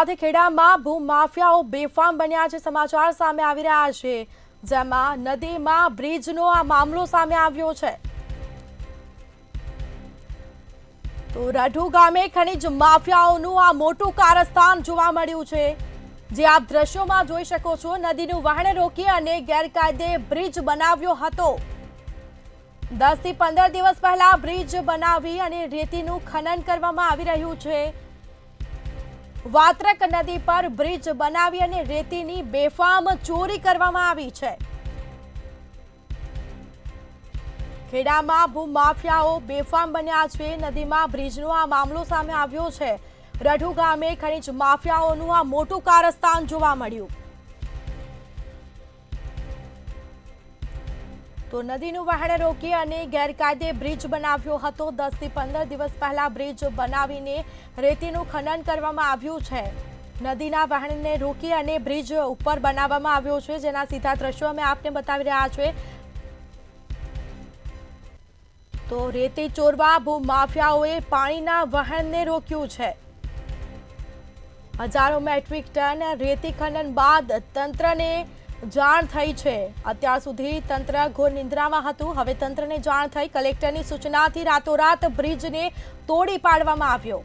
સાથે ખેડામાં ભૂમાફિયાઓ બેફામ બન્યા છે સમાચાર સામે આવી રહ્યા છે, જેમાં નદીમાં બ્રિજનો આ મામલો સામે આવ્યો છે। તો રઢુ ગામે ખનીજ માફિયાઓનું આ મોટું કારસ્તાન જોવા મળ્યું છે, જે આપ દ્રશ્યોમાં જોઈ શકો છો। નદીનું વહેણ રોકી અને ગેરકાયદે બ્રિજ બનાવ્યો હતો। 10 થી 15 દિવસ પહેલા બ્રિજ બનાવી અને રેતીનું ખનન કરવામાં આવી રહ્યું છે। વાત્રક નદી પર બ્રિજ બનાવી અને રેતીની બેફામ ચોરી કરવામાં આવી છે। ખેડામાં ભૂમાફિયાઓ બેફામ બન્યા છે। નદીમાં બ્રિજનો આ મામલો સામે આવ્યો છે। રઢુ ગામે ખનીજ માફિયાઓનું આ મોટું કારસ્તાન જોવા મળ્યું। તો નદીનું વહેણ રોકી અને ગેરકાયદે બ્રિજ બનાવ્યો હતો। 10 થી 15 દિવસ પહેલા બ્રિજ બનાવીને રેતીનું ખનન કરવામાં આવ્યું છે। નદીના વહેણને રોકી અને બ્રિજ ઉપર બનાવવામાં આવ્યો છે, જેના સીધા દ્રશ્યો અમે આપને બતાવી રહ્યા છીએ। તો રેતી ચોરવા ભૂમાફિયાઓએ પાણીના વહેણને રોક્યું છે। હજારો મેટ્રિક ટન રેતી ખનન બાદ તંત્રને જાણ થઈ છે। અત્યાર સુધી તંત્ર ઘોર નિંદ્રામાં હતું। હવે તંત્રને જાણ થઈ, કલેક્ટરની સૂચનાથી રાતોરાત બ્રિજને તોડી પાડવામાં આવ્યો।